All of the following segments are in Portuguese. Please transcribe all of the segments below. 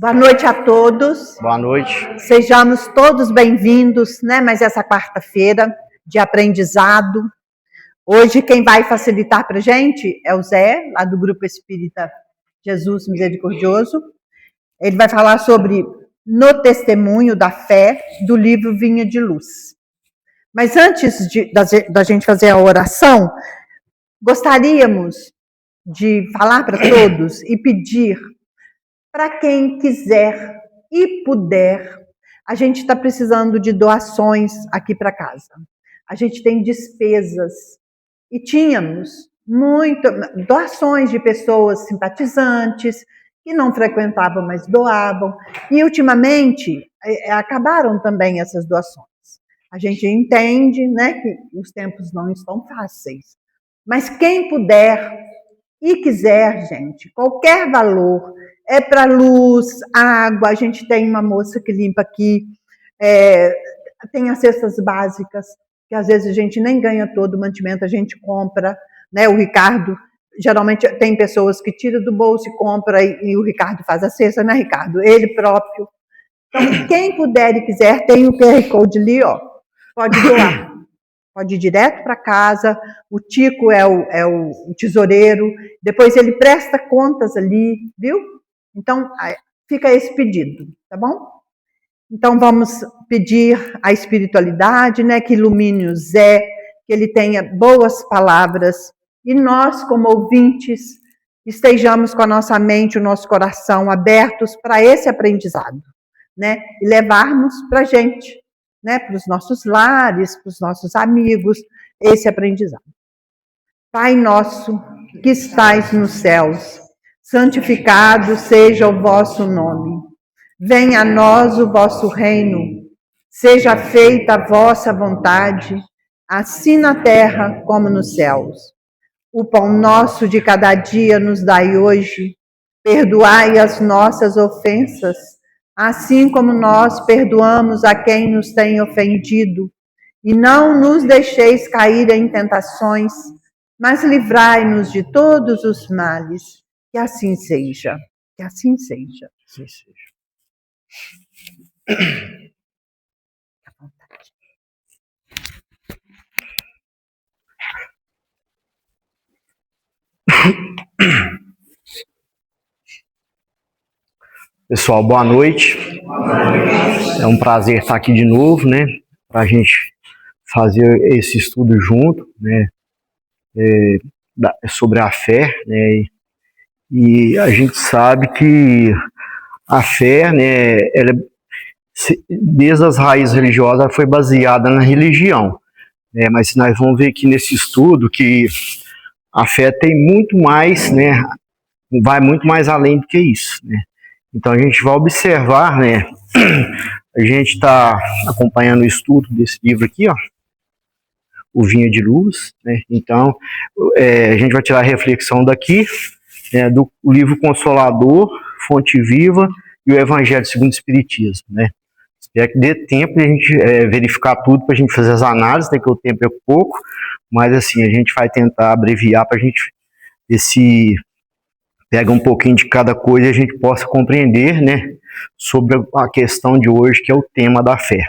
Boa noite a todos. Boa noite. Sejamos todos bem-vindos, né? Mas essa quarta-feira de aprendizado. Hoje quem vai facilitar para a gente é o Zé, lá do Grupo Espírita Jesus Misericordioso. Ele vai falar sobre No Testemunho da Fé, do livro Vinha de Luz. Mas antes da gente fazer a oração, gostaríamos de falar para todos e pedir para quem quiser e puder. A gente está precisando de doações aqui para casa. A gente tem despesas e tínhamos doações de pessoas simpatizantes que não frequentavam, mas doavam. E ultimamente acabaram também essas doações. A gente entende, né, que os tempos não estão fáceis. Mas quem puder e quiser, gente, qualquer valor, é para luz, água. A gente tem uma moça que limpa aqui, tem as cestas básicas, que às vezes a gente nem ganha todo o mantimento, a gente compra, né? O Ricardo, geralmente tem pessoas que tiram do bolso e compra, e o Ricardo faz a cesta, né, Ricardo? Ele próprio. Então, quem puder e quiser, tem o QR Code ali, ó, pode doar. Pode ir direto para casa, o Tico é o tesoureiro, depois ele presta contas ali, viu? Então, fica esse pedido, tá bom? Então, vamos pedir a espiritualidade, né, que ilumine o Zé, que ele tenha boas palavras, e nós, como ouvintes, estejamos com a nossa mente, o nosso coração abertos para esse aprendizado, né? E levarmos para a gente, né, para os nossos lares, para os nossos amigos, esse aprendizado. Pai nosso, que estais nos céus, santificado seja o vosso nome. Venha a nós o vosso reino. Seja feita a vossa vontade, assim na terra como nos céus. O pão nosso de cada dia nos dai hoje. Perdoai as nossas ofensas, assim como nós perdoamos a quem nos tem ofendido. E não nos deixeis cair em tentações, mas livrai-nos de todos os males. Que assim seja. Que assim seja. Assim seja. Pessoal, boa noite. É um prazer estar aqui de novo, né? Para a gente fazer esse estudo junto, né? Sobre a fé, né? E a gente sabe que a fé, né? Ela, desde as raízes religiosas, ela foi baseada na religião, né? Mas nós vamos ver aqui nesse estudo que a fé tem muito mais, né? Vai muito mais além do que isso, né? Então a gente vai observar, né? A gente está acompanhando o estudo desse livro aqui, ó, o Vinha de Luz, né? Então a gente vai tirar a reflexão daqui, do livro Consolador, Fonte Viva e o Evangelho segundo o Espiritismo, né? Espero que dê tempo de a gente verificar tudo para a gente fazer as análises, né? Que o tempo é pouco, mas assim a gente vai tentar abreviar para a gente ver se pega um pouquinho de cada coisa e a gente possa compreender, né, sobre a questão de hoje, que é o tema da fé.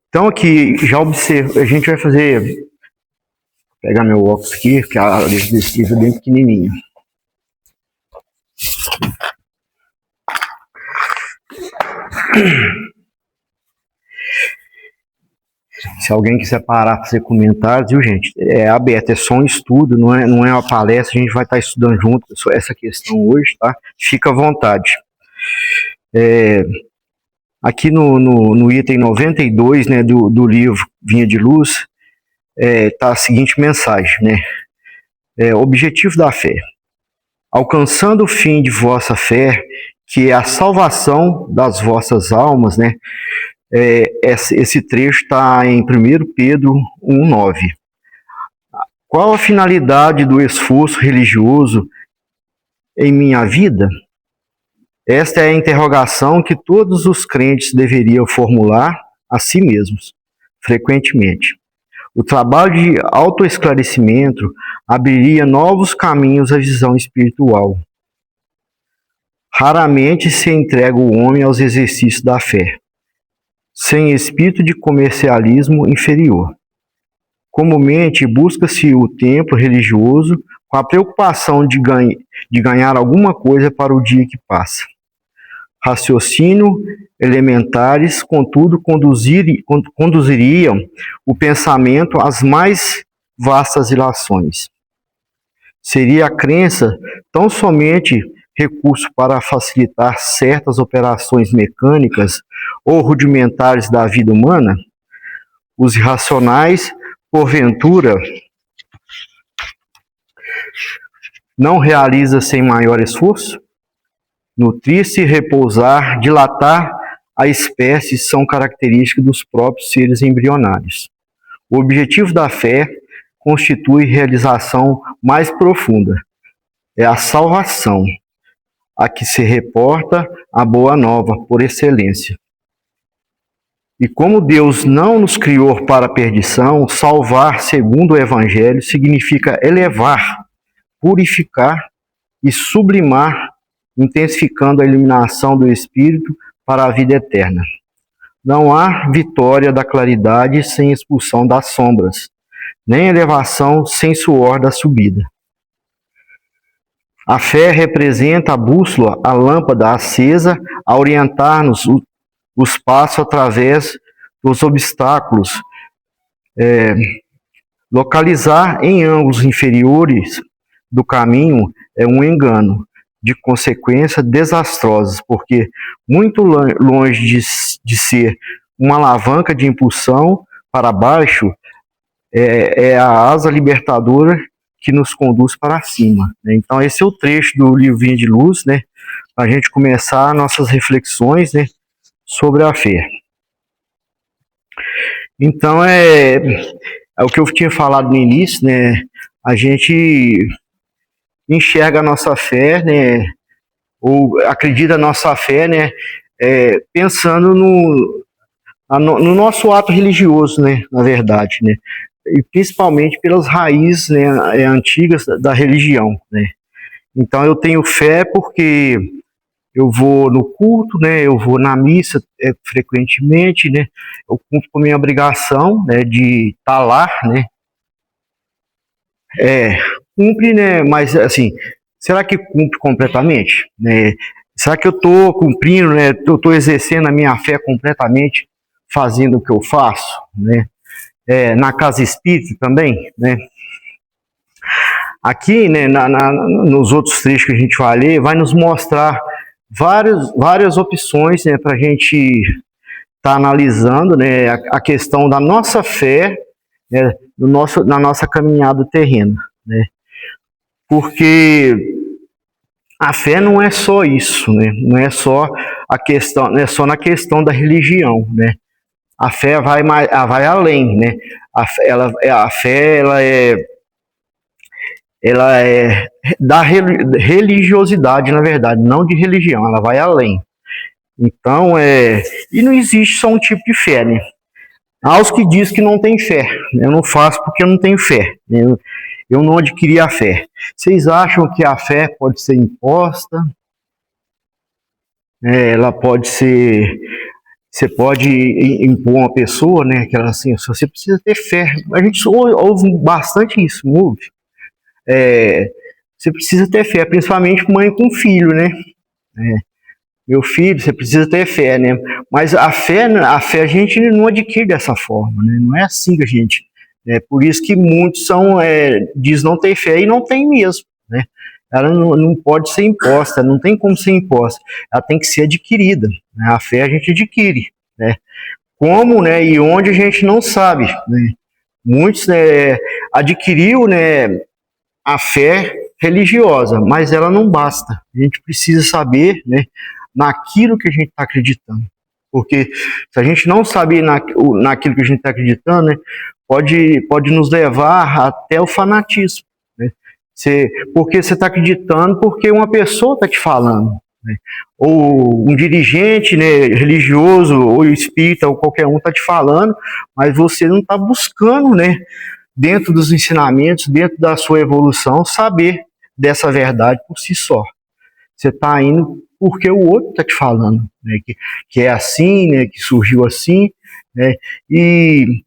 Então aqui, já observa, a gente vai fazer, vou pegar meu óculos aqui, que a letra desse livro é bem pequenininha. Se alguém quiser parar para fazer comentários, viu, gente? É aberto, é só um estudo, não é uma palestra, a gente vai estar estudando junto essa questão hoje, tá? Fica à vontade. Aqui no item 92, né, do livro Vinha de Luz, tá a seguinte mensagem, né? Objetivo da fé. Alcançando o fim de vossa fé, que é a salvação das vossas almas, né? Esse trecho está em 1 Pedro 1,9. Qual a finalidade do esforço religioso em minha vida? Esta é a interrogação que todos os crentes deveriam formular a si mesmos, frequentemente. O trabalho de autoesclarecimento abriria novos caminhos à visão espiritual. Raramente se entrega o homem aos exercícios da fé, sem espírito de comercialismo inferior. Comumente busca-se o templo religioso com a preocupação de ganhar alguma coisa para o dia que passa. Raciocínio elementares, contudo, conduziriam o pensamento às mais vastas ilações. Seria a crença tão somente recurso para facilitar certas operações mecânicas ou rudimentares da vida humana? Os irracionais, porventura, não realiza sem maior esforço? Nutrir-se, repousar, dilatar a espécie são características dos próprios seres embrionários. O objetivo da fé constitui realização mais profunda. É a salvação, a que se reporta a boa nova por excelência. E como Deus não nos criou para a perdição, salvar, segundo o Evangelho, significa elevar, purificar e sublimar, intensificando a iluminação do Espírito para a vida eterna. Não há vitória da claridade sem expulsão das sombras, nem elevação sem suor da subida. A fé representa a bússola, a lâmpada acesa, a orientar-nos os passos através dos obstáculos, localizar em ângulos inferiores do caminho é um engano, de consequências desastrosas, porque muito longe de ser uma alavanca de impulsão para baixo, é a asa libertadora que nos conduz para cima. Então esse é o trecho do livro Vinha de Luz, né, para a gente começar nossas reflexões, né, sobre a fé. Então é o que eu tinha falado no início, né, a gente enxerga a nossa fé, né, ou acredita a nossa fé, né, pensando no nosso ato religioso, né, na verdade, né, e principalmente pelas raízes, né, antigas da religião, né. Então eu tenho fé porque eu vou no culto, né, eu vou na missa frequentemente, né, eu cumpro com a minha obrigação, né, de estar lá, né, cumpre, né, mas assim, será que cumpre completamente? Né? Será que eu estou cumprindo, né, eu estou exercendo a minha fé completamente, fazendo o que eu faço, né? Na casa espírita também, né? Aqui, né, nos outros trechos que a gente vai ler, vai nos mostrar várias opções, né, para a gente estar analisando, né, a questão da nossa fé, né, na nossa caminhada terrena, né? Porque a fé não é só isso, né? Não é só a questão, não é só na questão da religião, né? A fé vai além, né? A fé ela é da religiosidade, na verdade, não de religião, ela vai além. Então, e não existe só um tipo de fé, né? Há os que dizem que não tem fé. Eu não faço porque eu não tenho fé. Eu não adquiri a fé. Vocês acham que a fé pode ser imposta? Ela pode ser... Você pode impor uma pessoa, né? Que ela assim, você precisa ter fé. A gente ouve bastante isso, não ouve? Você precisa ter fé, principalmente mãe com filho, né? Meu filho, você precisa ter fé, né? Mas a fé a gente não adquire dessa forma, né? Não é assim que a gente... por isso que muitos diz não ter fé e não tem mesmo, né? Ela não pode ser imposta, não tem como ser imposta. Ela tem que ser adquirida, né? A fé a gente adquire, né? Como, né? E onde a gente não sabe, né? Muitos, né, adquiriu, né, a fé religiosa, mas ela não basta. A gente precisa saber, né, naquilo que a gente está acreditando. Porque se a gente não saber naquilo que a gente está acreditando, né, pode nos levar até o fanatismo. Né? Porque você está acreditando porque uma pessoa está te falando. Né? Ou um dirigente, né, religioso, ou espírita, ou qualquer um está te falando, mas você não está buscando, né, dentro dos ensinamentos, dentro da sua evolução, saber dessa verdade por si só. Você está indo porque o outro está te falando, né, que é assim, né, que surgiu assim, né, e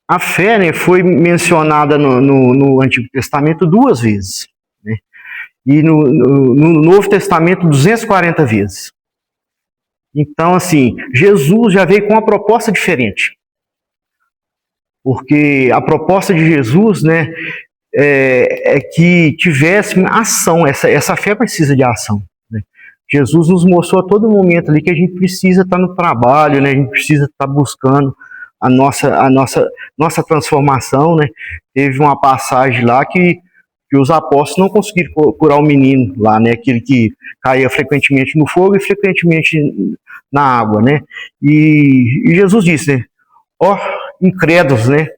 a fé, né, foi mencionada no Antigo Testamento 2 vezes, né, e no Novo Testamento 240 vezes. Então, assim, Jesus já veio com uma proposta diferente, porque a proposta de Jesus, né, é que tivesse ação. Essa fé precisa de ação, né? Jesus nos mostrou a todo momento ali que a gente precisa estar no trabalho, né? A gente precisa estar buscando a nossa transformação, né? Teve uma passagem lá que os apóstolos não conseguiram curar o menino lá, né? Aquele que caía frequentemente no fogo e frequentemente na água, né? E Jesus disse, né? Ó, incrédulos, né?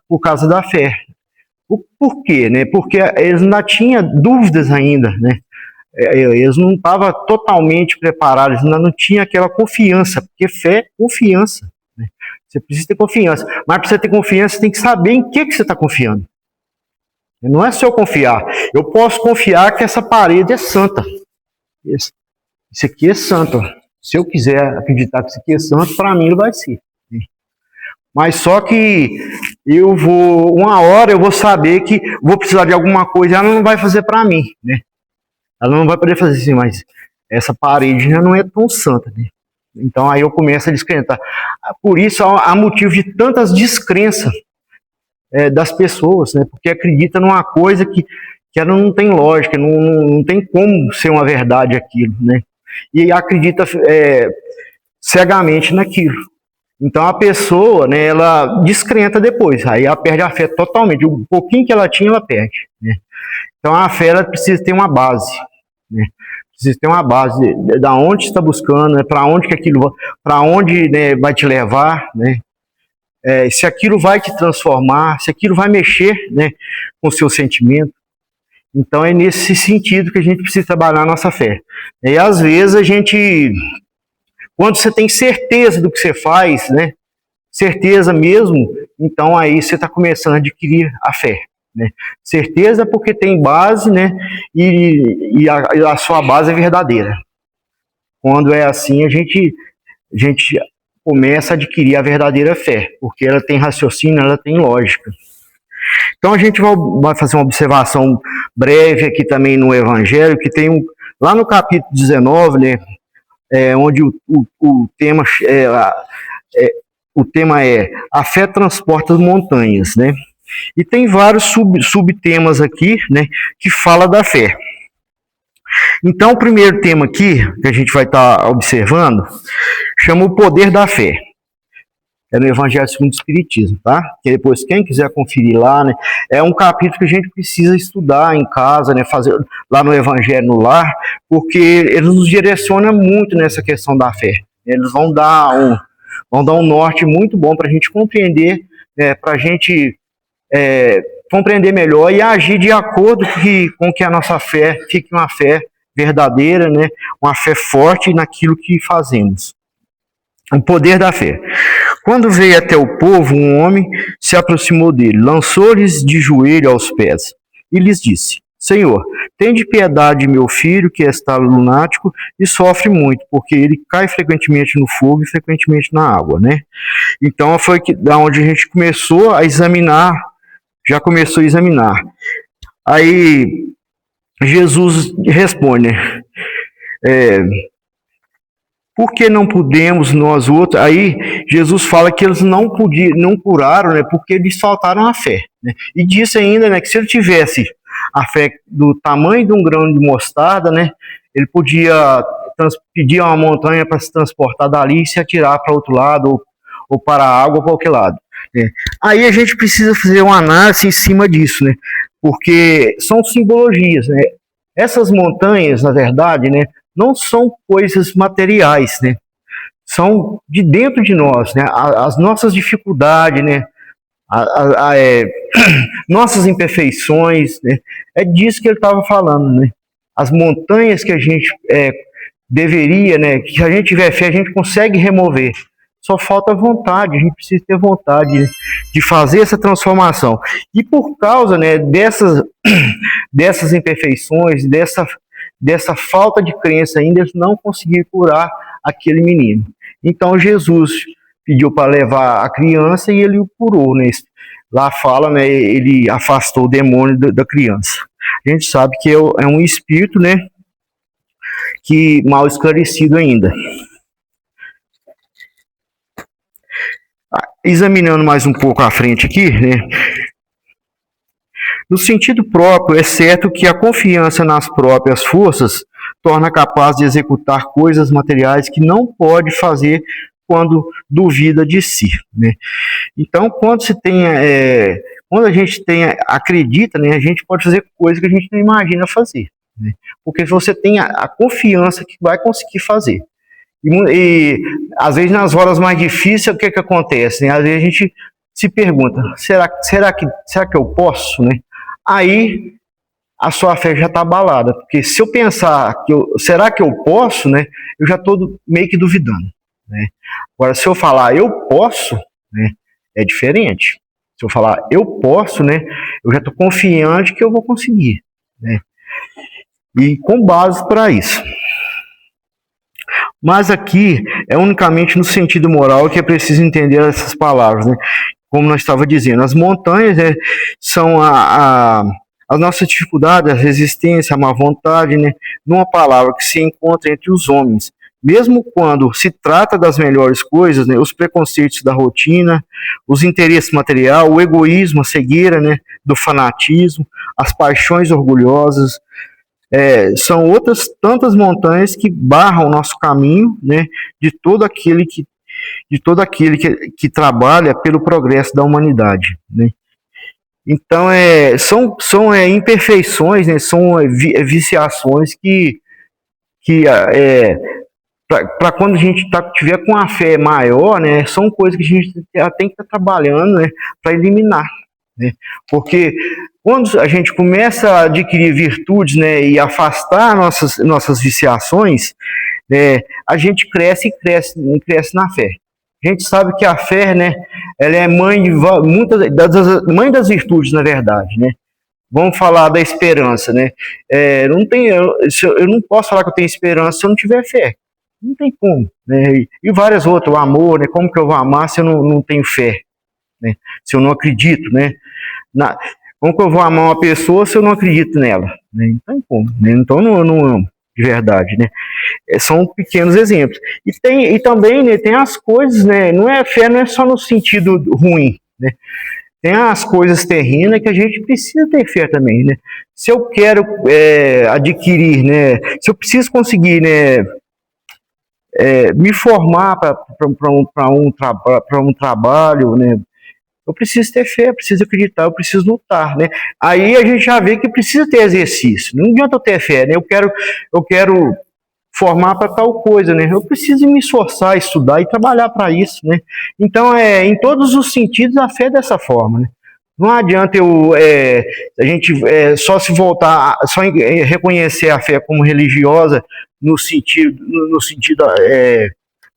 Por causa da fé. Por quê? Né? Porque eles ainda tinham dúvidas ainda, né? Eles não estavam totalmente preparados, ainda não tinham aquela confiança, porque fé é confiança, né? Você precisa ter confiança, mas para você ter confiança, você tem que saber em que você está confiando. Não é só eu confiar. Eu posso confiar que essa parede é santa. Isso aqui é santo. Se eu quiser acreditar que isso aqui é santo, para mim vai ser. Mas só que uma hora eu vou saber que vou precisar de alguma coisa, ela não vai fazer para mim, né? Ela não vai poder fazer assim, mas essa parede já não é tão santa, né? Então aí eu começo a descrentar. Por isso há motivo de tantas descrenças das pessoas, né? Porque acredita numa coisa que ela não tem lógica, não tem como ser uma verdade aquilo, né? E acredita cegamente naquilo. Então a pessoa, né, ela descrenta depois, aí ela perde a fé totalmente, o pouquinho que ela tinha, ela perde, né? Então a fé, ela precisa ter uma base, né? Precisa ter uma base da onde você está buscando, né, para onde que aquilo, para onde, né, vai te levar, né? Se aquilo vai te transformar, se aquilo vai mexer, né, com o seu sentimento. Então é nesse sentido que a gente precisa trabalhar a nossa fé. E às vezes a gente, quando você tem certeza do que você faz, né, certeza mesmo, então aí você está começando a adquirir a fé, né? Certeza porque tem base, né, e a sua base é verdadeira. Quando é assim, a gente começa a adquirir a verdadeira fé, porque ela tem raciocínio, ela tem lógica. Então a gente vai fazer uma observação breve aqui também no Evangelho, que tem lá no capítulo 19, né, onde o tema é a fé transporta as montanhas, né? E tem vários subtemas aqui, né, que fala da fé. Então o primeiro tema aqui que a gente vai estar observando chama o poder da fé. É no Evangelho segundo o Espiritismo, tá? Que depois, quem quiser conferir lá, né? É um capítulo que a gente precisa estudar em casa, né? Fazer lá no Evangelho no Lar, porque ele nos direciona muito nessa questão da fé. Eles vão dar um norte muito bom para a gente compreender, para a gente compreender melhor e agir de acordo com que a nossa fé fique uma fé verdadeira, né? Uma fé forte naquilo que fazemos. O poder da fé. Quando veio até o povo, um homem se aproximou dele, lançou-lhes de joelho aos pés e lhes disse: Senhor, tende piedade de meu filho, que está lunático e sofre muito, porque ele cai frequentemente no fogo e frequentemente na água, né? Então foi da onde a gente começou a examinar, já começou a examinar. Aí Jesus responde, né? Por que não podemos nós outros? Aí Jesus fala que eles não curaram, né? Porque eles faltaram a fé, né? E disse ainda, né, que se ele tivesse a fé do tamanho de um grão de mostarda, né, ele podia pedir a uma montanha para se transportar dali e se atirar para outro lado ou para a água, para qualquer lado, né? Aí a gente precisa fazer uma análise em cima disso, né? Porque são simbologias, né? Essas montanhas, na verdade, né, não são coisas materiais, né? São de dentro de nós, né? As nossas dificuldades, né? Nossas imperfeições, né? É disso que ele estava falando, né? As montanhas que a gente deveria, né? Que se a gente tiver fé, a gente consegue remover. só falta vontade, a gente precisa ter vontade, né, de fazer essa transformação. E por causa, né, dessas imperfeições, dessa falta de crença ainda, eles não conseguiram curar aquele menino. Então Jesus pediu para levar a criança e ele o curou, né? Lá fala, né, ele afastou o demônio da criança. A gente sabe que é um espírito, né, que mal esclarecido ainda. Examinando mais um pouco à frente aqui, né, no sentido próprio, é certo que a confiança nas próprias forças torna capaz de executar coisas materiais que não pode fazer quando duvida de si, né? Então, quando a gente acredita, né, a gente pode fazer coisas que a gente não imagina fazer, né? Porque você tem a confiança que vai conseguir fazer. E às vezes nas horas mais difíceis, o que acontece, né? Às vezes a gente se pergunta, será que eu posso, né? Aí a sua fé já está abalada, porque se eu pensar será que eu posso, né? Eu já estou meio que duvidando, né? Agora, se eu falar eu posso, né, é diferente. Se eu falar eu posso, né, eu já estou confiante que eu vou conseguir, né? E com base para isso. Mas aqui é unicamente no sentido moral que é preciso entender essas palavras, né? Como nós estava dizendo, as montanhas, né, são as nossas dificuldades, a resistência, a má vontade, né, numa palavra que se encontra entre os homens. Mesmo quando se trata das melhores coisas, né, os preconceitos da rotina, os interesses materiais, o egoísmo, a cegueira, né, do fanatismo, as paixões orgulhosas, são outras tantas montanhas que barram o nosso caminho, né, de todo aquele que trabalha pelo progresso da humanidade, né? Então, são imperfeições, né, são viciações que para quando a gente tiver com a fé maior, né, são coisas que a gente tem que estar trabalhando, né, para eliminar, né? Porque quando a gente começa a adquirir virtudes, né, e afastar nossas viciações, a gente cresce na fé. A gente sabe que a fé, né, ela é mãe de mãe das virtudes, na verdade, né? Vamos falar da esperança, né? Eu não posso falar que eu tenho esperança se eu não tiver fé. Não tem como, né? E várias outras, o amor, né? Como que eu vou amar se eu não tenho fé, né? Se eu não acredito, né? Como que eu vou amar uma pessoa se eu não acredito nela, né? Não tem como, né? Então não amo de verdade, né? São pequenos exemplos. E também, né, tem as coisas, né? Fé não é só no sentido ruim, né? Tem as coisas terrenas que a gente precisa ter fé também, né? Se eu quero adquirir, né? Se eu preciso conseguir, né, me formar para um trabalho, né? Eu preciso ter fé, eu preciso acreditar, eu preciso lutar, né? Aí a gente já vê que precisa ter exercício. Não adianta eu ter fé, né? Eu quero formar para tal coisa, né? Eu preciso me esforçar, estudar e trabalhar para isso, né? Então, em todos os sentidos, a fé é dessa forma, né? Não adianta a gente só se voltar, só reconhecer a fé como religiosa no sentido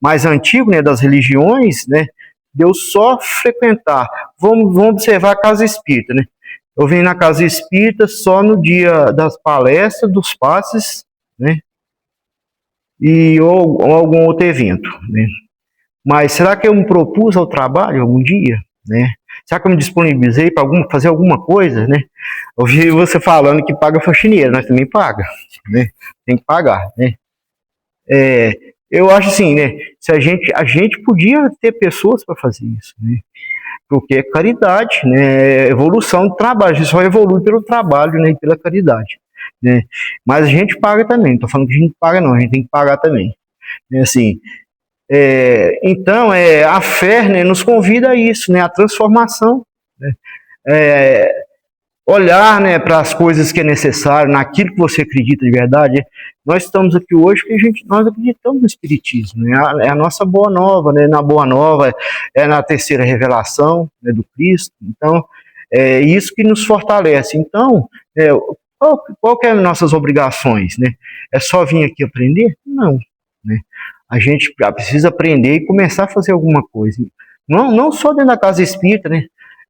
mais antigo, né, das religiões, né? De eu só frequentar. Vamos observar a casa espírita, né? Eu venho na casa espírita só no dia das palestras, dos passes, né? Ou algum outro evento, né? Mas será que eu me propus ao trabalho algum dia, né? Será que eu me disponibilizei para fazer alguma coisa, né? Ouvi você falando que paga faxineiro, nós também paga, né? Tem que pagar, né? Eu acho assim, né? Se a gente podia ter pessoas para fazer isso, né? Porque é caridade, né? Evolução do trabalho, a gente só evolui pelo trabalho, né? E pela caridade, né? Mas a gente paga também, não estou falando que a gente paga não, a gente tem que pagar também, né? Assim, então, a fé, né, nos convida a isso, né? A transformação, né? Olhar, né, para as coisas que é necessário, naquilo que você acredita de verdade. Nós estamos aqui hoje porque nós acreditamos no Espiritismo, né? É a nossa boa nova, né? Na boa nova é na terceira revelação, né, do Cristo. Então, é isso que nos fortalece. Então, qual que é as nossas obrigações, né? É só vir aqui aprender? Não, né? A gente precisa aprender e começar a fazer alguma coisa. Não só dentro da casa espírita, né?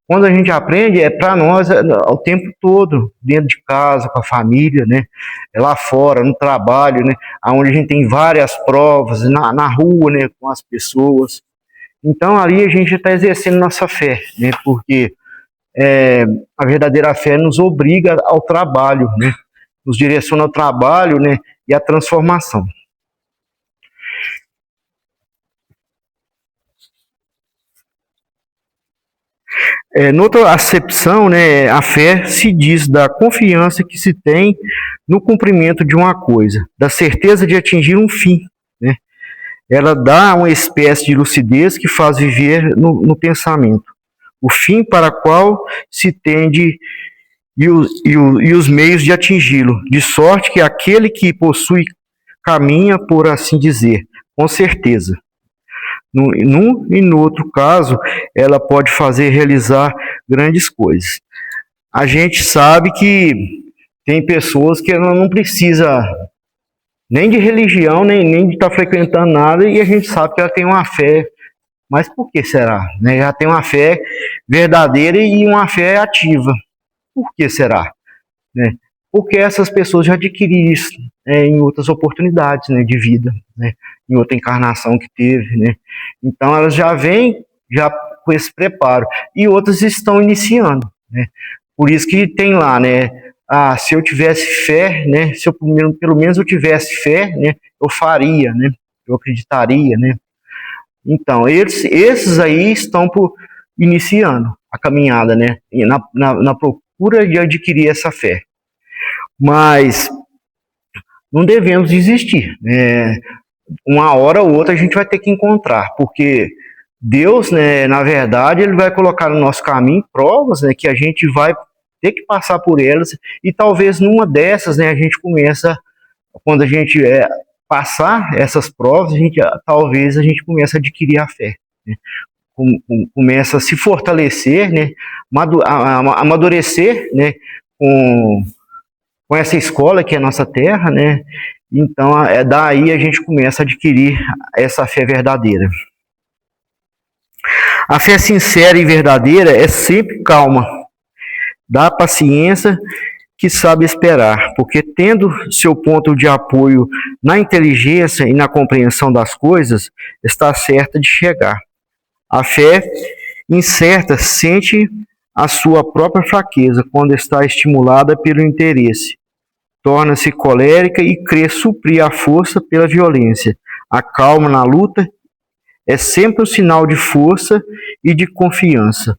Quando a gente aprende, é para nós o tempo todo, dentro de casa, com a família, né? É lá fora, no trabalho, né? Onde a gente tem várias provas, na rua, né? Com as pessoas. Então, ali a gente está exercendo nossa fé, né? Porque a verdadeira fé nos obriga ao trabalho, né? Nos direciona ao trabalho, né? E à transformação. Noutra acepção, né, a fé se diz da confiança que se tem no cumprimento de uma coisa, da certeza de atingir um fim, né? Ela dá uma espécie de lucidez que faz viver no pensamento, o fim para qual se tende e os meios de atingi-lo, de sorte que aquele que possui caminha, por assim dizer, com certeza. Num e no outro caso, ela pode fazer realizar grandes coisas. A gente sabe que tem pessoas que ela não precisa nem de religião, nem de estar frequentando nada, e a gente sabe que ela tem uma fé. Mas por que será? Ela tem uma fé verdadeira e uma fé ativa. Por que será? Porque essas pessoas já adquiriram isso em outras oportunidades, né, de vida, né, em outra encarnação que teve, né. Então elas já vêm já com esse preparo e outras estão iniciando, né. Por isso que tem lá, né, se eu tivesse fé, né, se eu pelo menos eu tivesse fé, né, eu faria, né, eu acreditaria, né. Então esses aí estão iniciando a caminhada, né, na procura de adquirir essa fé. Mas não devemos desistir. Uma hora ou outra a gente vai ter que encontrar, porque Deus, né, na verdade, Ele vai colocar no nosso caminho provas, né, que a gente vai ter que passar por elas, e talvez numa dessas, né, a gente começa, quando a gente passar essas provas, talvez a gente comece a adquirir a fé, né, começa a se fortalecer, né, amadurecer, né, com essa escola que é a nossa terra, né? Então, daí a gente começa a adquirir essa fé verdadeira. A fé sincera e verdadeira é sempre calma, dá paciência que sabe esperar, porque tendo seu ponto de apoio na inteligência e na compreensão das coisas, está certa de chegar. A fé incerta sente a sua própria fraqueza quando está estimulada pelo interesse. Torna-se colérica e crê suprir a força pela violência. A calma na luta é sempre um sinal de força e de confiança.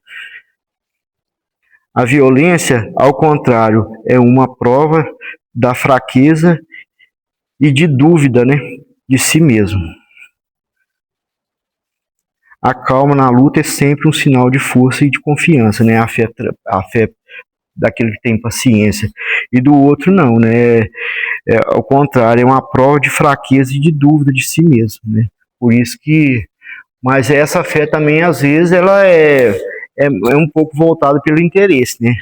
A violência, ao contrário, é uma prova da fraqueza e de dúvida, né, de si mesmo. A calma na luta é sempre um sinal de força e de confiança, né? A fé daquele que tem paciência, e do outro não, né? Ao contrário, é uma prova de fraqueza e de dúvida de si mesmo, né? Por isso que, mas essa fé também às vezes ela é um pouco voltada pelo interesse, né?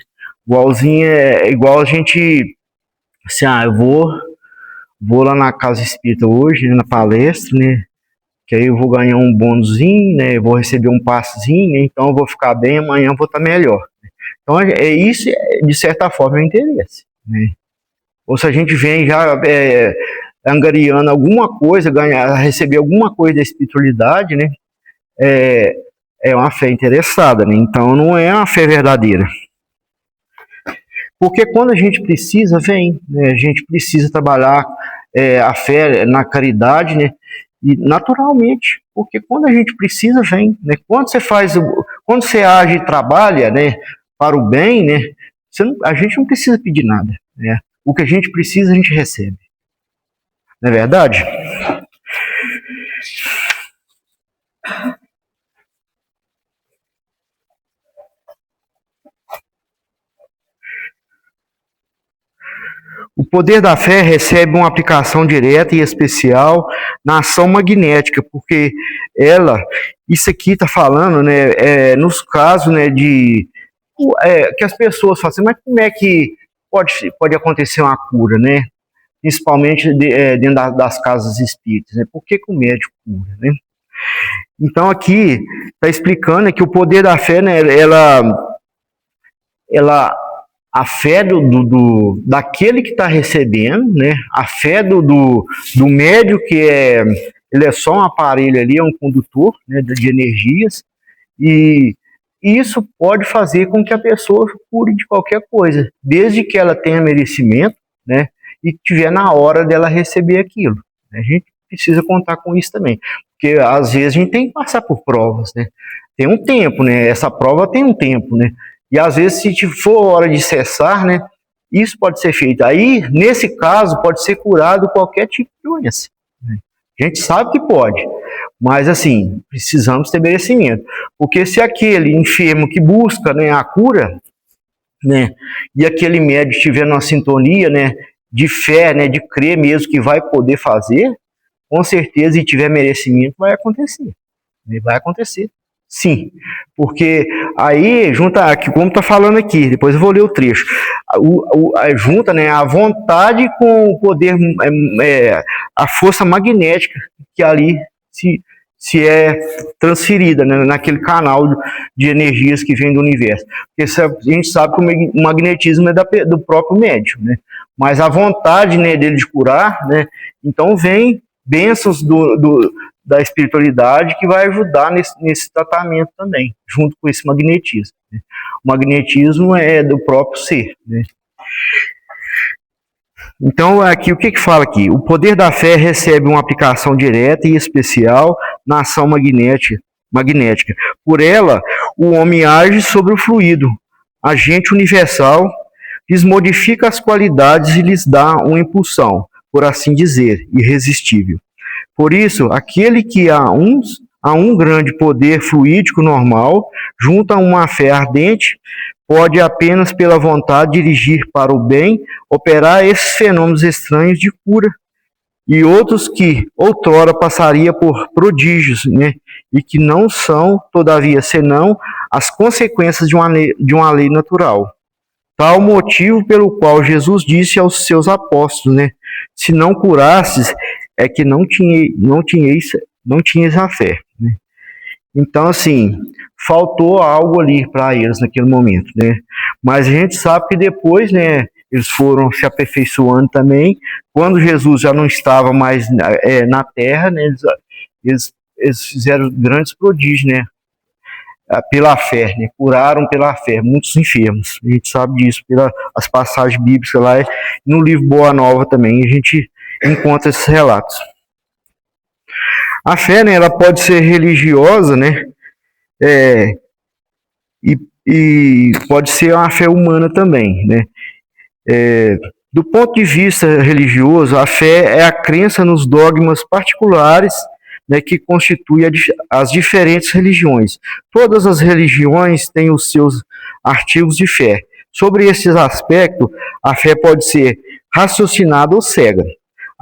Igual a gente, assim, eu vou lá na casa espírita hoje, né, na palestra, né? Que aí eu vou ganhar um bônusinho, né? Eu vou receber um passezinho, né? Então eu vou ficar bem, amanhã eu vou estar melhor. Então, isso, de certa forma, é um interesse, né? Ou se a gente vem já angariando alguma coisa, receber alguma coisa da espiritualidade, né? É uma fé interessada, né? Então, não é uma fé verdadeira. Porque quando a gente precisa, vem, né? A gente precisa trabalhar a fé na caridade, né? E naturalmente, porque quando a gente precisa, vem, né? Quando você age e trabalha, né, para o bem, né, a gente não precisa pedir nada, né? O que a gente precisa, a gente recebe. Não é verdade? O poder da fé recebe uma aplicação direta e especial na ação magnética, porque isso aqui está falando, né, nos casos, né, que as pessoas falam assim, mas como é que pode acontecer uma cura, né? principalmente dentro das casas espíritas, né? Por que o médico cura, né? Então aqui está explicando que o poder da fé, né, a fé daquele que está recebendo, né, a fé do médium, ele é só um aparelho ali, é um condutor, né, de energias, e isso pode fazer com que a pessoa cure de qualquer coisa, desde que ela tenha merecimento, né, e tiver na hora dela receber aquilo. A gente precisa contar com isso também, porque às vezes a gente tem que passar por provas, né? Tem um tempo, né? Essa prova tem um tempo, né? E às vezes, se for hora de cessar, né? Isso pode ser feito. Aí, nesse caso, pode ser curado qualquer tipo de doença, né? A gente sabe que pode, mas assim, precisamos ter merecimento. Porque se aquele enfermo que busca, né, a cura, né, e aquele médico estiver numa sintonia, né, de fé, né, de crer mesmo que vai poder fazer, com certeza, e tiver merecimento, vai acontecer. Vai acontecer, sim. Porque aí, junta aqui, como está falando aqui, depois eu vou ler o trecho, junta, né, a vontade com o poder, a força magnética que ali se é transferida, né, naquele canal de energias que vem do universo. Porque a gente sabe que o magnetismo é do próprio médium, né? Mas a vontade, né, dele de curar, né, então vem bênçãos da espiritualidade que vai ajudar nesse tratamento também, junto com esse magnetismo, né? O magnetismo é do próprio ser, né? Então, aqui, o que fala aqui? O poder da fé recebe uma aplicação direta e especial na ação magnética. Por ela, o homem age sobre o fluido, agente universal, lhes modifica as qualidades e lhes dá uma impulsão, por assim dizer, irresistível. Por isso, aquele que a um grande poder fluídico normal, junto a uma fé ardente, pode apenas pela vontade dirigir para o bem, operar esses fenômenos estranhos de cura, e outros que outrora passaria por prodígios, né, e que não são, todavia, senão as consequências de uma lei natural. Tal motivo pelo qual Jesus disse aos seus apóstolos, né, se não curasses, é que não tinhas a fé, né? Então, assim, faltou algo ali para eles naquele momento, né? Mas a gente sabe que depois, né, eles foram se aperfeiçoando também. Quando Jesus já não estava mais na Terra, né, eles fizeram grandes prodígios, né? Pela fé, né? Curaram pela fé muitos enfermos. A gente sabe disso pelas passagens bíblicas lá, no livro Boa Nova também a gente encontra esses relatos. A fé, né, ela pode ser religiosa, né, e pode ser uma fé humana também, né. Do ponto de vista religioso, a fé é a crença nos dogmas particulares, né, que constituem as diferentes religiões. Todas as religiões têm os seus artigos de fé. Sobre esses aspectos, a fé pode ser raciocinada ou cega.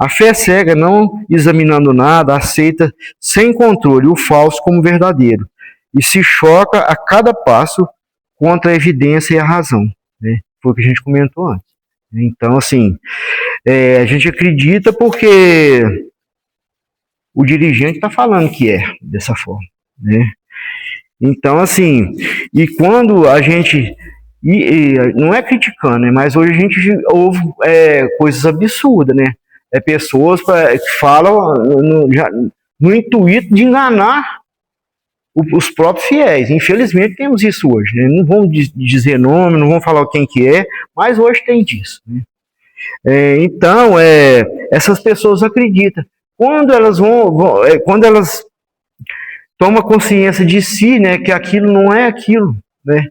A fé cega, não examinando nada, aceita sem controle o falso como verdadeiro e se choca a cada passo contra a evidência e a razão, né? Foi o que a gente comentou antes. Então, assim, a gente acredita porque o dirigente está falando que é dessa forma, né? Então, assim, e quando a gente... não é criticando, né, mas hoje a gente ouve coisas absurdas, né? Pessoas que falam no intuito de enganar os próprios fiéis. Infelizmente temos isso hoje, né? Não vamos dizer nome, não vamos falar quem que é, mas hoje tem disso, né? Então, essas pessoas acreditam. Quando elas quando elas tomam consciência de si, né, que aquilo não é aquilo, né?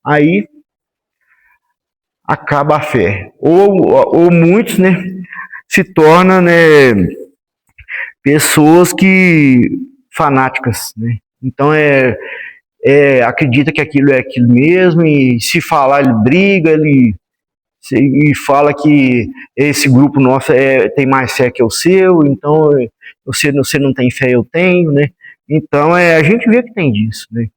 Aí acaba a fé. Ou muitos, né, se tornam, né, pessoas fanáticas, né? Então acredita que aquilo é aquilo mesmo, e se falar ele briga, e fala que esse grupo nosso tem mais fé que o seu, então você não tem fé, eu tenho, né? Então a gente vê que tem disso, né?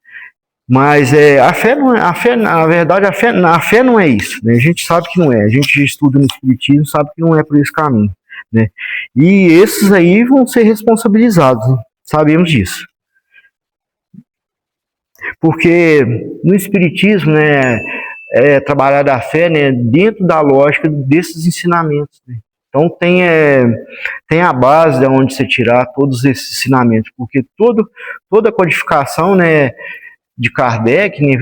Mas a fé não é, na verdade, a fé não é isso, né? A gente sabe que não é. A gente estuda no Espiritismo, sabe que não é por esse caminho, né? E esses aí vão ser responsabilizados, né? Sabemos disso. Porque no Espiritismo, né, trabalhar a fé, né, dentro da lógica desses ensinamentos, né? Então tem a base de onde você tirar todos esses ensinamentos, porque toda a codificação, né, de Kardec, né,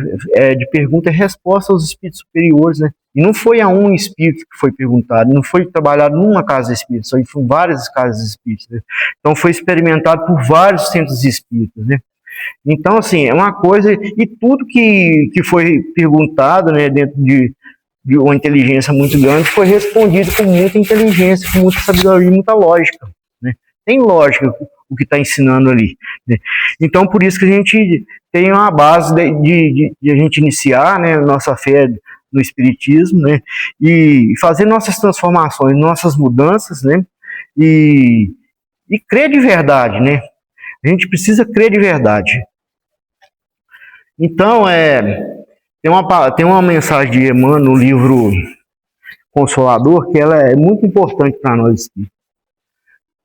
de pergunta e resposta aos espíritos superiores, né? E não foi a um espírito que foi perguntado, não foi trabalhado numa casa espírita, só foi várias casas espíritas, né? Então foi experimentado por vários centros espíritas, né? Então, assim, é uma coisa, e tudo que foi perguntado, né, dentro de uma inteligência muito grande, foi respondido com muita inteligência, com muita sabedoria, muita lógica, né? Tem lógica o que está ensinando ali, né? Então, por isso que a gente tem uma base de a gente iniciar, né, nossa fé no Espiritismo, né, e fazer nossas transformações, nossas mudanças, né, e crer de verdade, né? A gente precisa crer de verdade. Então, tem uma mensagem de Emmanuel no livro Consolador, que ela é muito importante para nós aqui.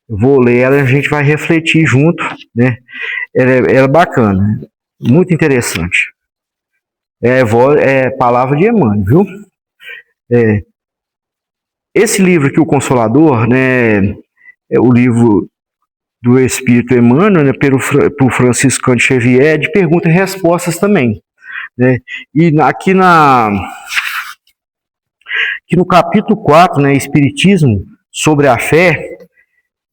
Eu vou ler ela e a gente vai refletir junto, né? Ela é bacana, muito interessante. É palavra de Emmanuel, viu? Esse livro aqui, o Consolador, né, é o livro do Espírito Emmanuel, né, pelo Franciscano Xavier, de perguntas e respostas também, né? E aqui no capítulo 4, né, Espiritismo sobre a fé,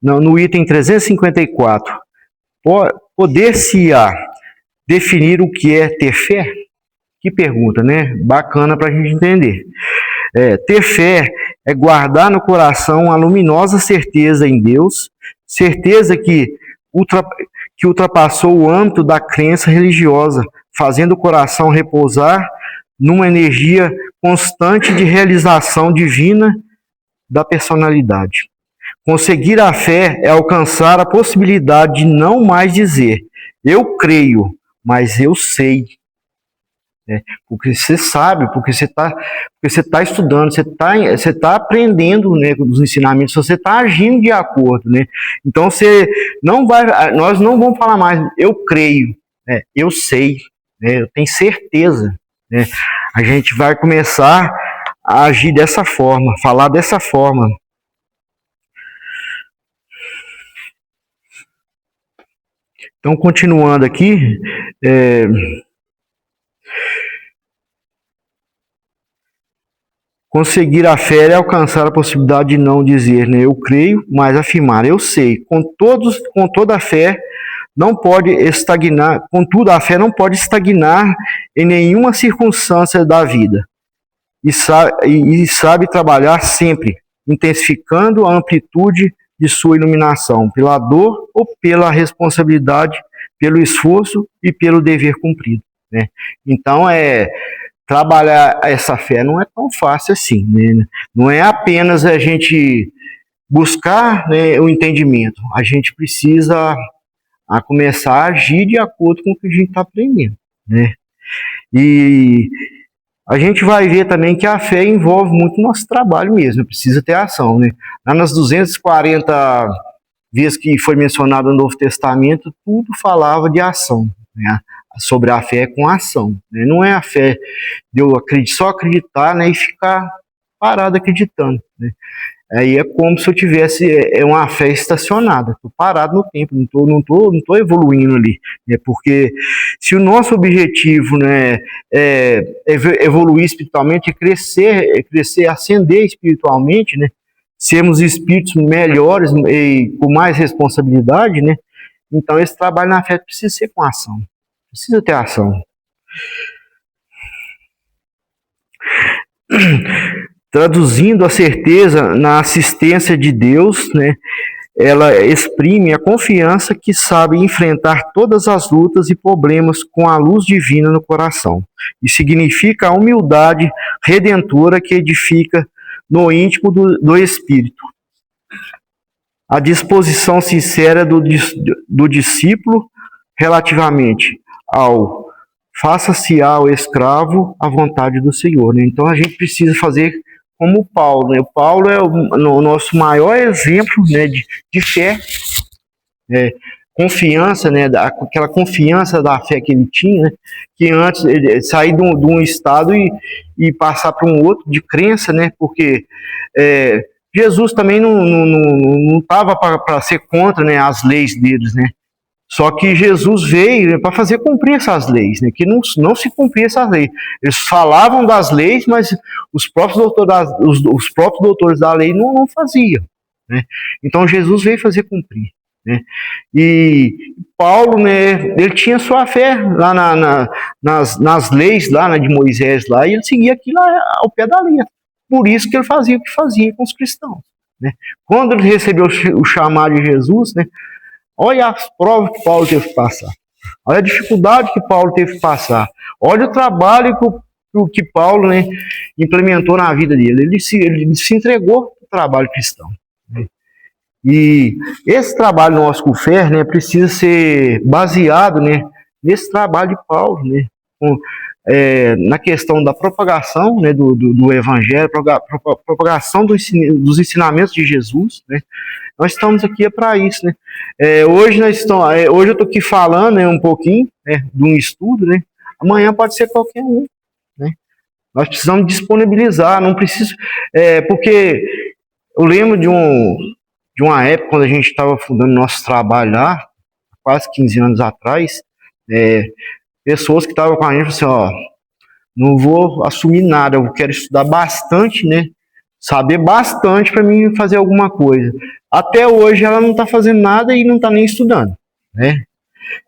no item 354, poder-se-á definir o que é ter fé? Que pergunta, né? Bacana para a gente entender. Ter fé é guardar no coração a luminosa certeza em Deus, certeza que ultrapassou o âmbito da crença religiosa, fazendo o coração repousar numa energia constante de realização divina da personalidade. Conseguir a fé é alcançar a possibilidade de não mais dizer eu creio, mas eu sei. Porque você sabe, porque você está estudando, você está aprendendo, né, dos ensinamentos, você está agindo de acordo, né? Então nós não vamos falar mais eu creio, né, eu sei, né, eu tenho certeza, né? A gente vai começar a agir dessa forma, falar dessa forma. Então, continuando aqui, conseguir a fé é alcançar a possibilidade de não dizer, né, eu creio, mas afirmar, eu sei. Com toda a fé não pode estagnar, contudo, a fé não pode estagnar em nenhuma circunstância da vida. E sabe trabalhar sempre, intensificando a amplitude de sua iluminação, pela dor ou pela responsabilidade, pelo esforço e pelo dever cumprido, né? Então, trabalhar essa fé não é tão fácil assim, né? Não é apenas a gente buscar, né, o entendimento, a gente precisa começar a agir de acordo com o que a gente está aprendendo, né? E a gente vai ver também que a fé envolve muito nosso trabalho mesmo, precisa ter ação, né? Lá nas 240 vezes que foi mencionado no Novo Testamento, tudo falava de ação, né? Sobre a fé com ação, né? Não é a fé de eu só acreditar, né, e ficar parado acreditando, né? Aí é como se eu tivesse uma fé estacionada, estou parado no tempo, não tô evoluindo ali, né? Porque se o nosso objetivo, né, é evoluir espiritualmente, é crescer, ascender espiritualmente, né? Sermos espíritos melhores e com mais responsabilidade, né? Então esse trabalho na fé precisa ser com ação, precisa ter ação. Traduzindo a certeza na assistência de Deus, né, ela exprime a confiança que sabe enfrentar todas as lutas e problemas com a luz divina no coração. E significa a humildade redentora que edifica no íntimo do espírito. A disposição sincera do discípulo relativamente ao faça-se ao escravo a vontade do Senhor, né? Então a gente precisa fazer como Paulo, né? O Paulo é o nosso maior exemplo, né, de fé, confiança, né, aquela confiança da fé que ele tinha, né, que antes ele sair de um estado e passar para um outro de crença, né, porque Jesus também não estava para ser contra, né, as leis deles, né. Só que Jesus veio para fazer cumprir essas leis, né? Que não se cumpria essas leis. Eles falavam das leis, mas os próprios doutores da lei não faziam, né? Então Jesus veio fazer cumprir, né? E Paulo, né? Ele tinha sua fé lá nas leis lá, né, de Moisés lá, e ele seguia aquilo ao pé da letra. Por isso que ele fazia o que fazia com os cristãos, né? Quando ele recebeu o chamado de Jesus, né? Olha as provas que Paulo teve que passar. Olha a dificuldade que Paulo teve que passar. Olha o trabalho que Paulo, né, implementou na vida dele. Ele se entregou ao trabalho cristão, né? E esse trabalho nosso com fé, né, precisa ser baseado, né, nesse trabalho de Paulo, né, na questão da propagação, né, do Evangelho, propagação dos ensinamentos de Jesus, né. Nós estamos aqui para isso, né? Hoje eu estou aqui falando, né, um pouquinho, né, de um estudo, né? Amanhã pode ser qualquer um, né? Nós precisamos disponibilizar, não precisa, porque eu lembro de uma época quando a gente estava fundando nosso trabalho lá, quase 15 anos atrás, pessoas que estavam com a gente falaram assim, ó, não vou assumir nada, eu quero estudar bastante, né? Saber bastante para mim fazer alguma coisa. Até hoje ela não está fazendo nada e não está nem estudando, né?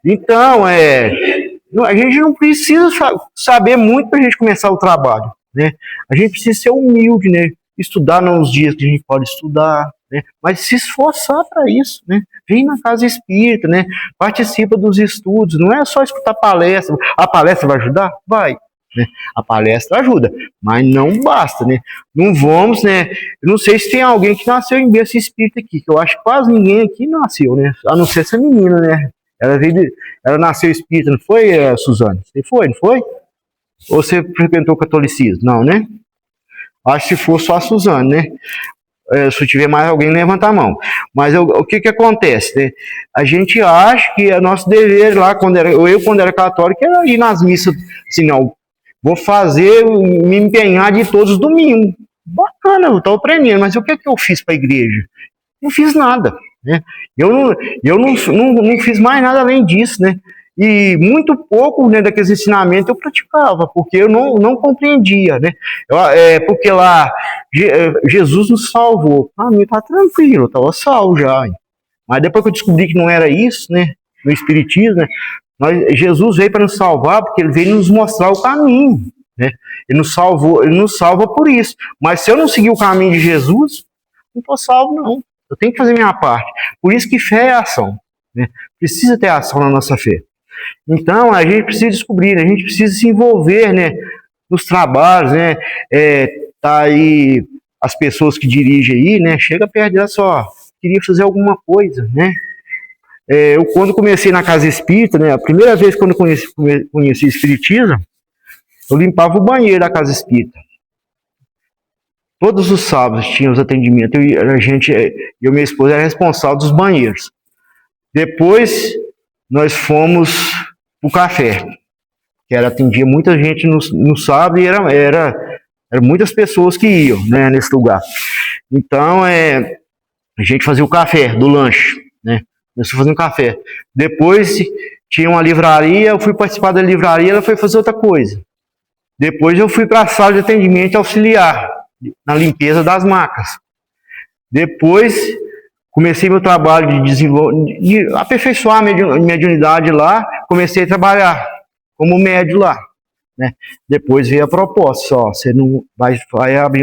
Então, a gente não precisa saber muito para a gente começar o trabalho, né? A gente precisa ser humilde, né? Estudar nos dias que a gente pode estudar, né? Mas se esforçar para isso, né? Vem na casa espírita, né? Participa dos estudos, não é só escutar palestra. A palestra vai ajudar? Vai. Né? A palestra ajuda, mas não basta, né? Não vamos, né? Eu não sei se tem alguém que nasceu em berço espírita aqui, que eu acho que quase ninguém aqui nasceu, né? A não ser essa menina, né? Ela nasceu espírita, não foi, Suzane? Você foi, não foi? Ou você frequentou o catolicismo? Não, né? Acho que se for só a Suzane, né? Se tiver mais alguém, levanta a mão. Mas o que acontece, né? A gente acha que é nosso dever lá, quando era católico, era ir nas missas, assim, não, vou me empenhar de todos os domingos. Bacana, eu estou aprendendo, mas o que eu fiz para a igreja? Não fiz nada, né? Eu não fiz mais nada além disso, né? E muito pouco, né, daqueles ensinamentos eu praticava, porque eu não compreendia, né? Porque lá Jesus nos salvou. Para mim tá tranquilo, eu estava salvo já. Mas depois que eu descobri que não era isso, né? No Espiritismo, né? Jesus veio para nos salvar porque ele veio nos mostrar o caminho, né? Ele nos salva por isso. Mas se eu não seguir o caminho de Jesus, não estou salvo, não. Eu tenho que fazer minha parte. Por isso que fé é ação, né? Precisa ter ação na nossa fé. Então, a gente precisa descobrir, a gente precisa se envolver, né, nos trabalhos, né? Tá aí as pessoas que dirigem aí, né? Chega perto dela só, queria fazer alguma coisa, né? Eu, quando comecei na casa espírita, né, a primeira vez que eu conheci espiritismo, eu limpava o banheiro da casa espírita. Todos os sábados tinha os atendimentos, eu e minha esposa era responsável dos banheiros. Depois, nós fomos pro café, que atendia muita gente no sábado e era muitas pessoas que iam, né, nesse lugar. Então, a gente fazia o café do lanche, né? Começou fazendo café. Depois tinha uma livraria, eu fui participar da livraria, ela foi fazer outra coisa. Depois eu fui para a sala de atendimento auxiliar, na limpeza das macas. Depois comecei meu trabalho de aperfeiçoar a mediunidade lá, comecei a trabalhar como médium lá, né? Depois veio a proposta, você não vai abrir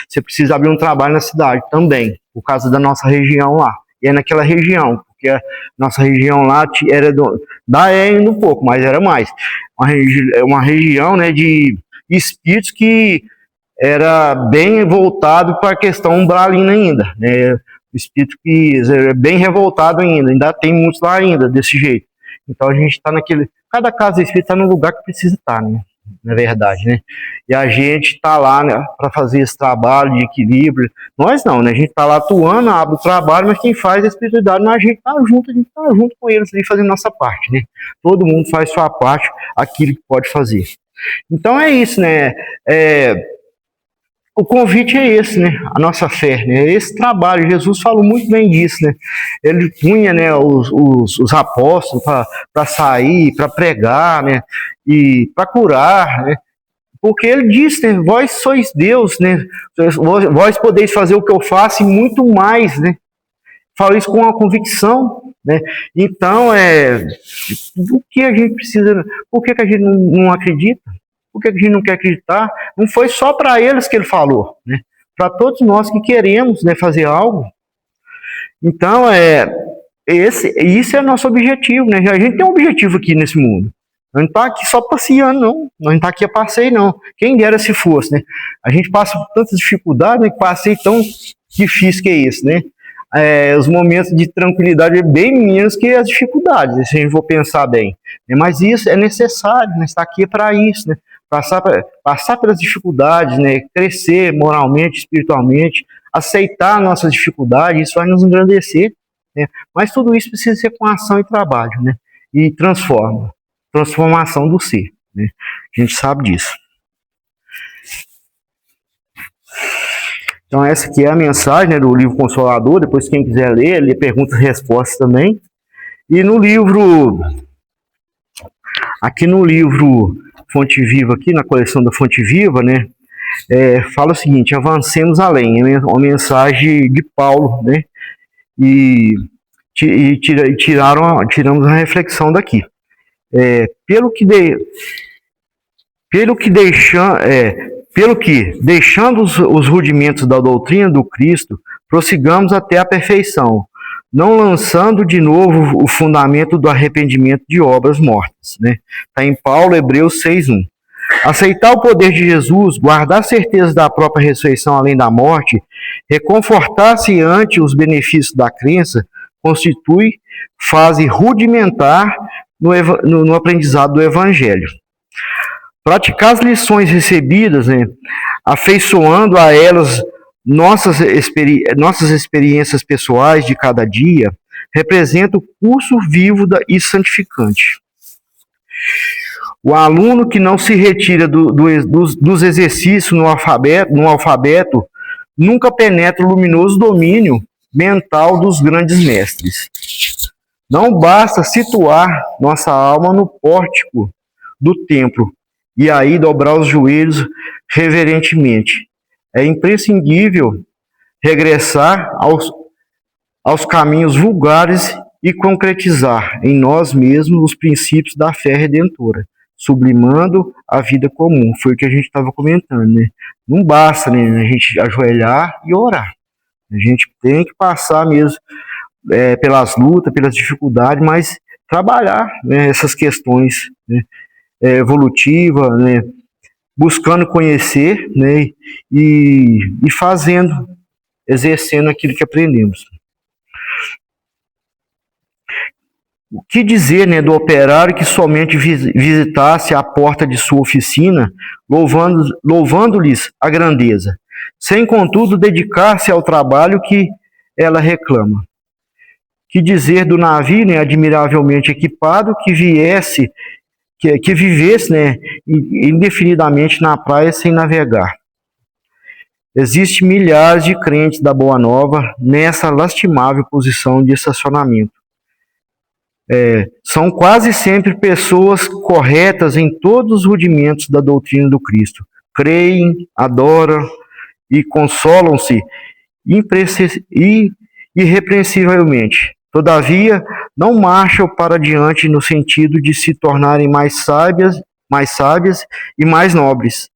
você precisa abrir um trabalho na cidade também, por causa da nossa região lá. E é naquela região, porque a nossa região lá era ainda um pouco, mas era mais. Uma região, né, de espíritos que era bem voltado para a questão umbralina ainda, né? Espírito que é bem revoltado ainda tem muitos lá ainda, desse jeito. Então a gente está cada casa espírita está no lugar que precisa estar, né? Na verdade, né? E a gente está lá, né, para fazer esse trabalho de equilíbrio. Nós não, né? A gente está lá atuando, abre o trabalho, mas quem faz a espiritualidade, a gente está junto com eles ali fazendo nossa parte, né? Todo mundo faz sua parte, aquilo que pode fazer. Então é isso, né? O convite é esse, né? A nossa fé, né? Esse trabalho, Jesus falou muito bem disso, né? Ele punha, né, os apóstolos para sair, para pregar, né? E para curar, né? Porque ele disse, né? Vós sois Deus, né? Vós podeis fazer o que eu faço e muito mais, né? Falo isso com uma convicção, né? Então, o que a gente precisa, por que a gente não acredita? Por que a gente não quer acreditar? Não foi só para eles que ele falou, né? Para todos nós que queremos, né, fazer algo. Então, isso é nosso objetivo, né? A gente tem um objetivo aqui nesse mundo. Nós não está aqui só passeando, não. Nós não está aqui a passeio, não. Quem dera se fosse, né? A gente passa por tantas dificuldades, né? Que passeio tão difícil que é esse, né? Os momentos de tranquilidade é bem menos que as dificuldades, se a gente for pensar bem. Mas isso é necessário, né? Está aqui para isso, né? Passar pelas dificuldades, né? Crescer moralmente, espiritualmente, aceitar nossas dificuldades, isso vai nos engrandecer, né? Mas tudo isso precisa ser com ação e trabalho, né? E transformação do ser, né? A gente sabe disso. Então essa aqui é a mensagem, né, do livro Consolador. Depois quem quiser ler perguntas e respostas também. E no livro, aqui no livro Fonte Viva, aqui na coleção da Fonte Viva, né, fala o seguinte: avancemos além. É uma mensagem de Paulo, né, e tiramos a reflexão daqui. Pelo que deixando os rudimentos da doutrina do Cristo, prossigamos até a perfeição, não lançando de novo o fundamento do arrependimento de obras mortas, né? Está em Paulo, Hebreus 6:1. Aceitar o poder de Jesus, guardar certeza da própria ressurreição além da morte, reconfortar-se ante os benefícios da crença, constitui fase rudimentar no aprendizado do Evangelho. Praticar as lições recebidas, né, afeiçoando a elas nossas experiências pessoais de cada dia, representa o curso vivo e santificante. O aluno que não se retira dos exercícios no alfabeto nunca penetra o luminoso domínio mental dos grandes mestres. Não basta situar nossa alma no pórtico do templo e aí dobrar os joelhos reverentemente. É imprescindível regressar aos caminhos vulgares e concretizar em nós mesmos os princípios da fé redentora, sublimando a vida comum. Foi o que a gente estava comentando, né? Não basta, né, a gente ajoelhar e orar. A gente tem que passar mesmo pelas lutas, pelas dificuldades, mas trabalhar, né, essas questões, né, evolutiva, né, buscando conhecer, né, e fazendo, exercendo aquilo que aprendemos. O que dizer, né, do operário que somente visitasse a porta de sua oficina, louvando-lhes a grandeza, sem contudo dedicar-se ao trabalho que ela reclama? Que dizer do navio, né, admiravelmente equipado, que vivesse, né, indefinidamente na praia sem navegar? Existem milhares de crentes da Boa Nova nessa lastimável posição de estacionamento. São quase sempre pessoas corretas em todos os rudimentos da doutrina do Cristo. Creem, adoram e consolam-se irrepreensivelmente. Todavia, não marcham para diante no sentido de se tornarem mais sábias e mais nobres.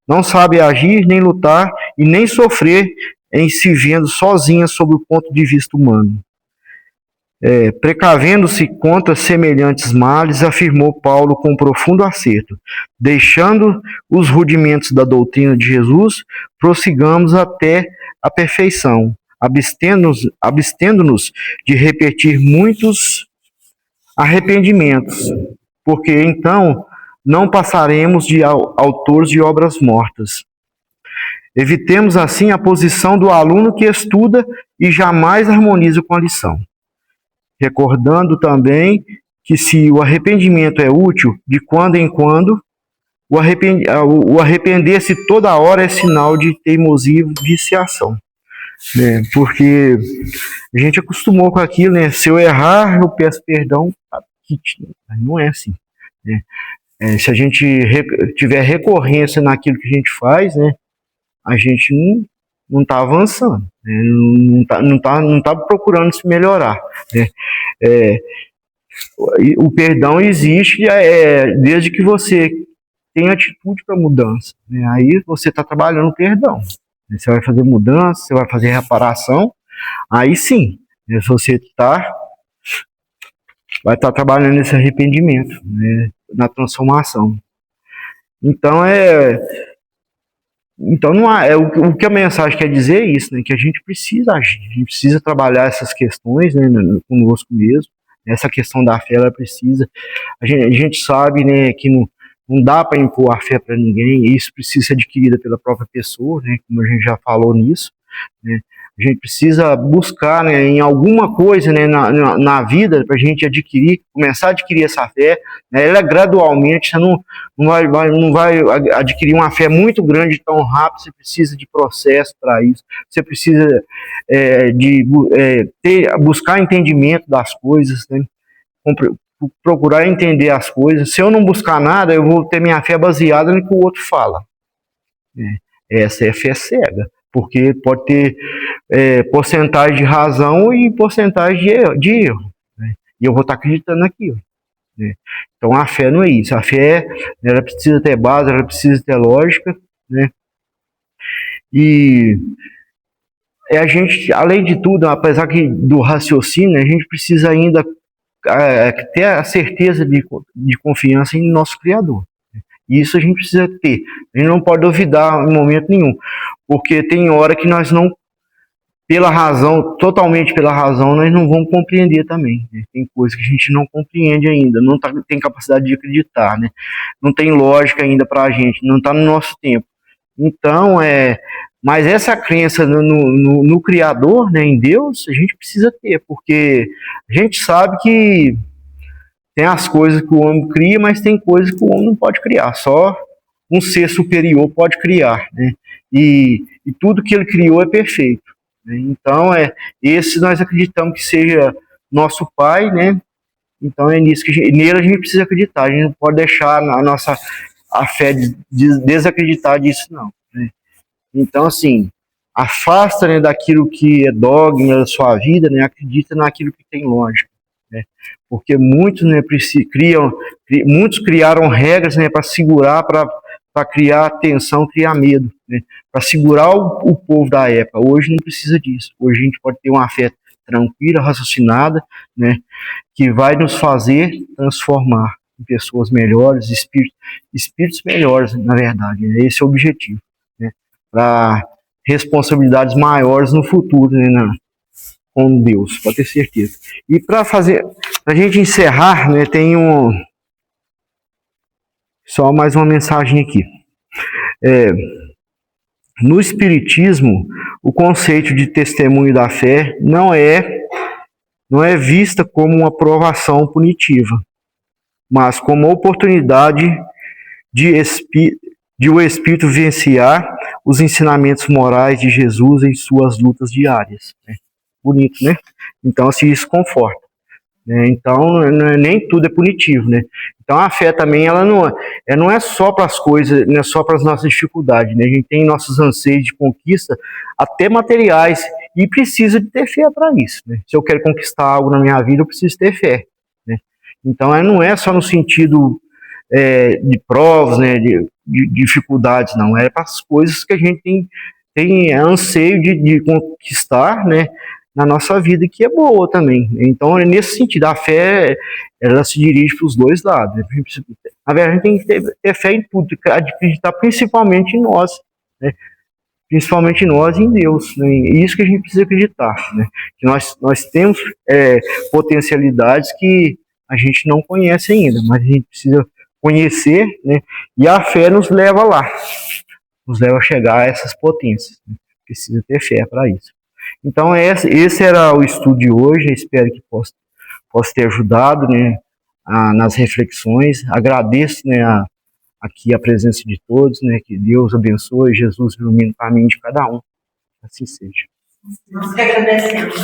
Não sabem agir, nem lutar e nem sofrer em se vendo sozinhas sob o ponto de vista humano. Precavendo-se contra semelhantes males, afirmou Paulo com profundo acerto: deixando os rudimentos da doutrina de Jesus, prossigamos até a perfeição, abstendo-nos de repetir muitos arrependimentos, porque então não passaremos de autores de obras mortas. Evitemos assim a posição do aluno que estuda e jamais harmoniza com a lição. Recordando também que se o arrependimento é útil, de quando em quando, o arrepender-se toda hora é sinal de teimosia e viciação. Né? Porque a gente acostumou com aquilo, né? Se eu errar, eu peço perdão. Não é assim. Né? Se a gente tiver recorrência naquilo que a gente faz, né? A gente não está avançando, né? não tá procurando se melhorar. Né? O perdão existe desde que você tem atitude para mudança. Né? Aí você está trabalhando o perdão. Você vai fazer mudança, você vai fazer reparação, aí sim, né? Você vai estar trabalhando nesse arrependimento, né? Na transformação. Então não há, o que a mensagem quer dizer é isso, né? Que a gente precisa agir, a gente precisa trabalhar essas questões, né, conosco mesmo. Essa questão da fé, ela precisa. A gente sabe, né, que não dá para impor a fé para ninguém, e isso precisa ser adquirida pela própria pessoa, né, como a gente já falou nisso. Né. A gente precisa buscar, né, em alguma coisa, né, na vida para a gente começar a adquirir essa fé. Né, ela gradualmente, você não vai adquirir uma fé muito grande tão rápido, você precisa de processo para isso, você precisa buscar entendimento das coisas, né, procurar entender as coisas. Se eu não buscar nada, eu vou ter minha fé baseada no que o outro fala. Essa é fé cega, porque pode ter porcentagem de razão e porcentagem de erro. Né? E eu vou estar acreditando naquilo. Né? Então a fé não é isso. A fé, ela precisa ter base, ela precisa ter lógica. Né? E a gente, além de tudo, apesar do raciocínio, a gente precisa ainda ter a certeza de confiança em nosso Criador. E isso a gente precisa ter. A gente não pode duvidar em momento nenhum. Porque tem hora que nós não, totalmente pela razão, nós não vamos compreender também. Né? Tem coisas que a gente não compreende ainda, não tem capacidade de acreditar, né? Não tem lógica ainda para a gente, não está no nosso tempo. Então, mas essa crença no Criador, né, em Deus, a gente precisa ter, porque a gente sabe que tem as coisas que o homem cria, mas tem coisas que o homem não pode criar, só um ser superior pode criar, né? E tudo que ele criou é perfeito. Né? Então, esse nós acreditamos que seja nosso Pai, né? Então é nisso que nele a gente precisa acreditar, a gente não pode deixar a fé desacreditar disso, não. Né? Então, assim, afasta, né, daquilo que é dogma da sua vida, né, acredita naquilo que tem lógica. Né? Porque muitos, né, muitos criaram regras, né, para segurar, para criar tensão, criar medo, né, para segurar o povo da época. Hoje não precisa disso. Hoje a gente pode ter uma fé tranquila, raciocinada, né, que vai nos fazer transformar em pessoas melhores, espíritos melhores, na verdade. Né? Esse é o objetivo. Né? Para responsabilidades maiores no futuro, né, com Deus, pode ter certeza. E para a gente encerrar, né, tem só mais uma mensagem aqui. No Espiritismo, o conceito de testemunho da fé não é vista como uma provação punitiva, mas como uma oportunidade de o espírito vivenciar os ensinamentos morais de Jesus em suas lutas diárias. Né? Bonito, né? Então, assim, isso conforta. Né? Então, nem tudo é punitivo, né? Então, a fé também, ela não é só para as coisas, não é só para as nossas dificuldades, né? A gente tem nossos anseios de conquista, até materiais, e precisa de ter fé para isso, né? Se eu quero conquistar algo na minha vida, eu preciso ter fé, né? Então, não é só no sentido de provas, né, de dificuldades, não. É para as coisas que a gente tem anseio de conquistar, né, na nossa vida, que é boa também. Então, nesse sentido, a fé, ela se dirige para os dois lados. Né? Na verdade, a gente tem que ter fé em tudo, acreditar principalmente em nós, né? Principalmente nós em Deus. Né? E isso que a gente precisa acreditar. Né? Que nós temos potencialidades que a gente não conhece ainda, mas a gente precisa conhecer, né? E a fé nos leva lá, nos leva a chegar a essas potências, né? Precisa ter fé para isso. Então esse era o estudo de hoje, espero que possa ter ajudado, né, nas reflexões. Agradeço, né, aqui a presença de todos, né, que Deus abençoe, Jesus ilumine o caminho de cada um, assim seja. Nós que agradecemos,